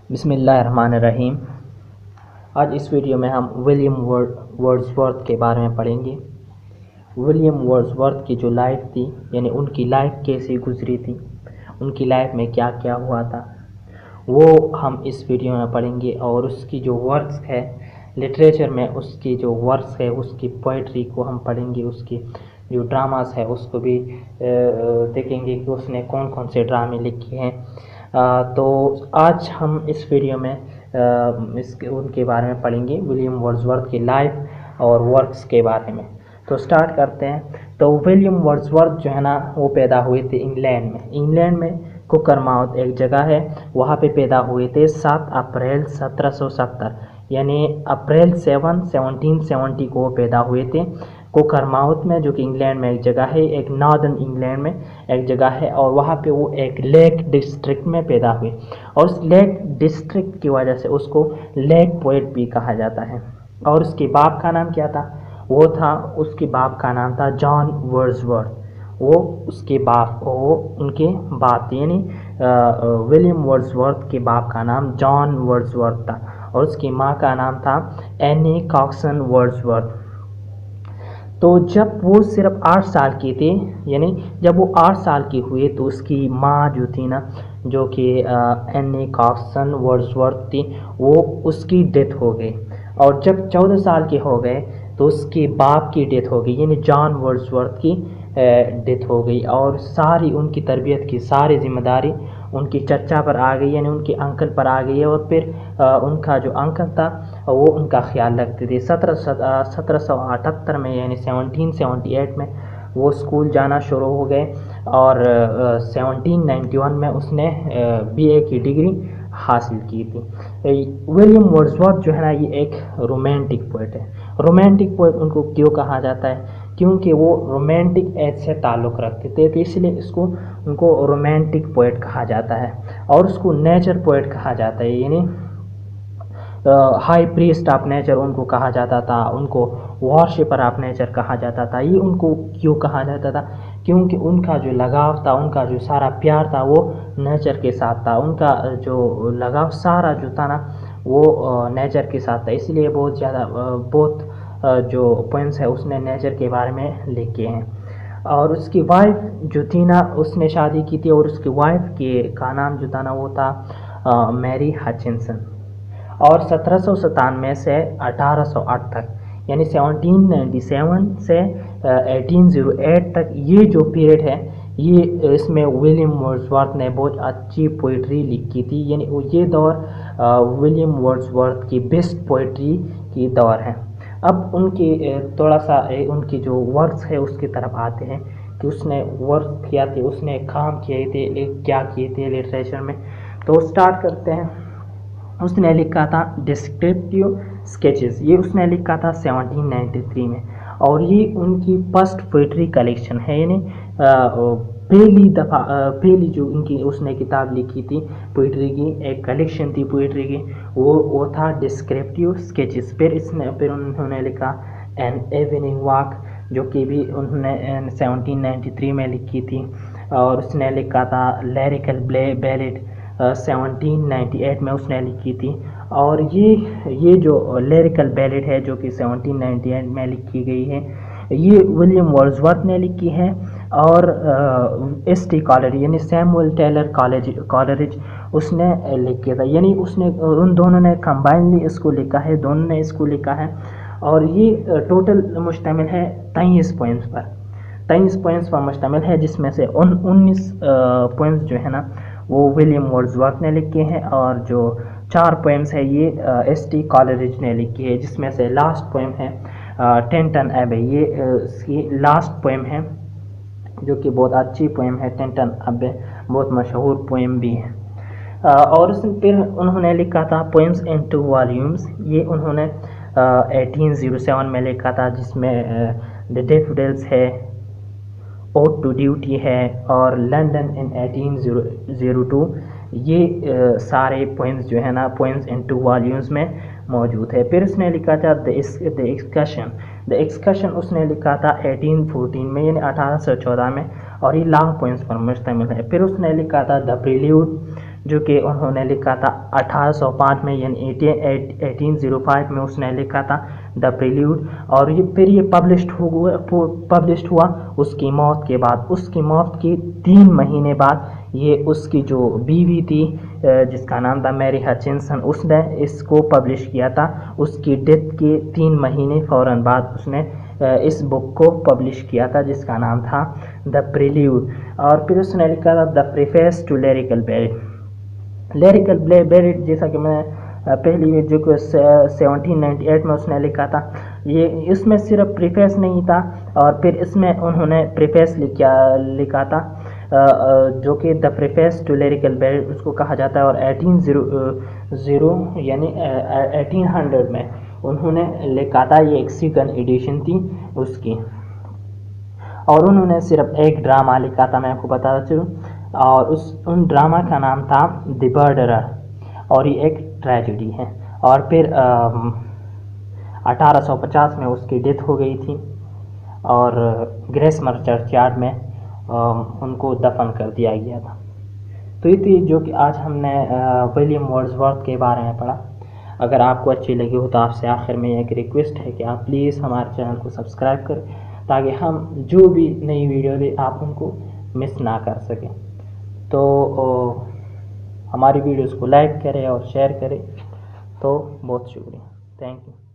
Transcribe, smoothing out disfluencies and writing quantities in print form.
بسم اللہ الرحمن الرحیم۔ آج اس ویڈیو میں ہم ولیم ورڈزورتھ کے بارے میں پڑھیں گے۔ ولیم ورڈزورتھ کی جو لائف تھی، یعنی ان کی لائف کیسے گزری تھی، ان کی لائف میں کیا کیا ہوا تھا، وہ ہم اس ویڈیو میں پڑھیں گے۔ اور اس کی جو ورکس ہے لٹریچر میں، اس کی جو ورکس ہے، اس کی پوئٹری کو ہم پڑھیں گے، اس کی جو ڈراماز ہے اس کو بھی دیکھیں گے کہ اس نے کون کون سے ڈرامے لکھے ہیں۔ تو آج ہم اس ویڈیو میں ان کے بارے میں پڑھیں گے، ولیم ورڈزورتھ کی لائف اور ورکس کے بارے میں۔ تو سٹارٹ کرتے ہیں۔ تو ولیم ورڈزورتھ جو ہے نا، وہ پیدا ہوئے تھے انگلینڈ میں کوکرماؤتھ ایک جگہ ہے، وہاں پہ پیدا ہوئے تھے 7 اپریل 1770، یعنی اپریل 7 1770 کو وہ پیدا ہوئے تھے کوکرماؤتھ میں، جو کہ انگلینڈ میں ایک جگہ ہے، ایک ناردرن انگلینڈ میں ایک جگہ ہے، اور وہاں پہ وہ ایک لیک ڈسٹرکٹ میں پیدا ہوئے، اور اس لیک ڈسٹرکٹ کی وجہ سے اس کو لیک پوئٹ بھی کہا جاتا ہے۔ اور اس کے باپ کا نام کیا تھا؟ اس کے باپ کا نام تھا جان ورڈزورتھ۔ وہ اس کے باپ، وہ ان کے باپ تھے، یعنی ولیم ورڈزورتھ کے باپ کا نام جان ورڈزورتھ تھا، اور اس کی ماں کا نام تھا اینی کاکسن ورڈزورتھ۔ تو جب وہ صرف 8 سال کی تھی، یعنی جب وہ 8 سال کی ہوئی، تو اس کی ماں جو تھی نا، جو کہ اینی کاکسن ورڈزورتھ تھی، وہ اس کی ڈیتھ ہو گئی۔ اور جب 14 سال کے ہو گئے تو اس کے باپ کی ڈیتھ ہو گئی، یعنی جان ورڈزورتھ کی ڈیتھ ہو گئی، اور ساری ان کی تربیت کی ساری ذمہ داری ان کی چچا پر آ گئی، یعنی ان کے انکل پر آ گئی ہے، اور پھر ان کا جو انکل تھا وہ ان کا خیال رکھتے تھے۔ 1778 میں، یعنی 1778 میں وہ اسکول جانا شروع ہو گئے، اور 1791 میں اس نے BA کی ڈگری حاصل کی تھی۔ ولیم ورڈزورتھ جو ہے نا، یہ ایک رومانٹک پوئٹ ہے۔ رومانٹک پوئٹ ان کو کیوں کہا جاتا ہے؟ کیونکہ وہ رومانٹک ایج سے تعلق رکھتے تھے، تو اس لیے ان کو رومانٹک پوئٹ کہا جاتا ہے، اور اس کو نیچر پوئٹ کہا جاتا ہے، یعنی ہائی پریسٹ آف نیچر ان کو کہا جاتا تھا، ان کو وارشپر آف نیچر کہا جاتا تھا۔ یہ ان کو کیوں کہا جاتا تھا؟ کیونکہ ان کا جو لگاؤ تھا، ان کا جو سارا پیار تھا، وہ نیچر کے ساتھ تھا۔ ان کا جو لگاؤ سارا جو تھا نا، وہ نیچر کے ساتھ تھا، اس لیے بہت جو پوئمس ہے اس نے نیچر کے بارے میں لکھے ہیں۔ اور اس کی وائف جو تھی نا، اس نے شادی کی تھی، اور اس کی وائف کا نام جو تھا نا، وہ تھا میری ہچنسن۔ اور 1797 سے 1808 تک، یعنی 1797 سے 1808 تک یہ جو پیریڈ ہے، اس میں ولیم ورڈزورتھ نے بہت اچھی پوئٹری لکھی تھی، یعنی یہ دور ولیم ورڈزورتھ کی بیسٹ پوئٹری کی دور ہے۔ اب ان کی تھوڑا سا ان کی جو ورکس ہے اس کی طرف آتے ہیں کہ اس نے ورک کیا تھے، اس نے کام کیے تھے، کیا کیے تھے لٹریچر میں۔ تو سٹارٹ کرتے ہیں۔ اس نے لکھا تھا ڈسکرپٹیو اسکیچز، یہ اس نے لکھا تھا 1793 میں، اور یہ ان کی فرسٹ پوئٹری کلیکشن ہے، یعنی پہلی جو اس نے کتاب لکھی تھی پوئٹری کی، ایک کلیکشن تھی پوئٹری کی، وہ تھا ڈسکرپٹیو اسکیچز۔ پھر انہوں نے لکھا این ایوننگ واک، جو کہ بھی انہوں نے 1793 میں لکھی تھی، اور اس نے لکھا تھا لیریکل بیلڈ 1798 میں اس نے لکھی تھی۔ اور یہ جو لیریکل بیلڈ ہے، جو کہ 1798 میں لکھی گئی ہے، یہ ولیم ورڈزورتھ نے لکھی ہے، اور ST کالرج، یعنی سیموئل ٹیلر کالرج اس نے لکھا تھا، یعنی ان دونوں نے کمبائنلی اس کو لکھا ہے، دونوں نے اس کو لکھا ہے۔ اور یہ ٹوٹل مشتمل ہے 23 پوئمس پر، 23 پوئمس پر مشتمل ہے، جس میں سے 19 پوئمس جو ہے نا، وہ ولیم ورڈزورتھ نے لکھے ہیں، اور جو 4 پوئمس ہے یہ ST کالرج نے لکھی ہے، جس میں سے لاسٹ پوئم ہے ٹنٹن ایبے، یہ اس کی لاسٹ پوئم ہے، جو کہ بہت اچھی پوئم ہے۔ ٹنٹن ایبے بہت مشہور پوئم بھی ہے۔ اور پھر انہوں نے لکھا تھا پوئمس ان 2 والیومز، یہ انہوں نے 1807 میں لکھا تھا، جس میں دی ڈیفوڈلز ہے، اوڈ ٹو ڈیوٹی ہے، اور لنڈن ان 1802، یہ سارے پوئمس جو ہے نا، پوئمس ان 2 والیومز میں موجود ہے۔ پھر اس نے لکھا تھا دی ایکسکرشن اس نے لکھا تھا 1814 میں، یعنی 1814 میں، اور یہ لانگ پوئمس پر مشتمل ہے۔ پھر اس نے لکھا تھا دی پریلیوڈ جو کہ انہوں نے لکھا تھا 1805 میں، یعنی 1805 میں اس نے لکھا تھا دا پریلیوڈ، اور پھر یہ پبلشڈ ہوا اس کی موت کے بعد۔ اس کی موت کے 3 مہینے بعد یہ اس کی جو بیوی تھی جس کا نام تھا میری ہچنسن، اس نے اس کو پبلش کیا تھا۔ اس کی ڈیتھ کے 3 مہینے فوراً بعد اس نے اس بک کو پبلش کیا تھا جس کا نام تھا دا پریلیوڈ، اور پھر اس نے لکھا تھا دا پریفیس ٹو لیریکل بیریٹ۔ لیریکل بیریٹ جیسا کہ میں پہلی ویڈیو کو 1798 میں اس نے لکھا تھا، یہ اس میں صرف پریفیس نہیں تھا، اور پھر اس میں انہوں نے پریفیس لکھا تھا جو کہ دا پریفیس ٹو لیریکل بیریٹ اس کو کہا جاتا ہے، اور 1800 یعنی 1800 میں انہوں نے لکھا تھا، یہ ایک سیکنڈ ایڈیشن تھی اس کی، اور انہوں نے صرف ایک ڈرامہ لکھا تھا، میں آپ کو بتاتا چلوں، اور ان ڈرامہ کا نام تھا دی برڈرر، اور یہ ایک ٹریجڈی ہے، اور پھر 1850 میں اس کی ڈیتھ ہو گئی تھی، اور گریسمر چرچ یارڈ میں ان کو دفن کر دیا گیا تھا۔ تو یہ تھی جو کہ آج ہم نے ولیم ورڈزورتھ کے بارے میں پڑھا۔ اگر آپ کو اچھی لگی ہو تو آپ سے آخر میں ایک ریکویسٹ ہے کہ آپ پلیز ہمارے چینل کو سبسکرائب کریں، تاکہ ہم جو بھی نئی ویڈیو دیں آپ ان کو مس نہ کر سکیں۔ تو ہماری ویڈیوز کو لائک کریں اور شیئر کریں، تو بہت شکریہ، تھینک یو۔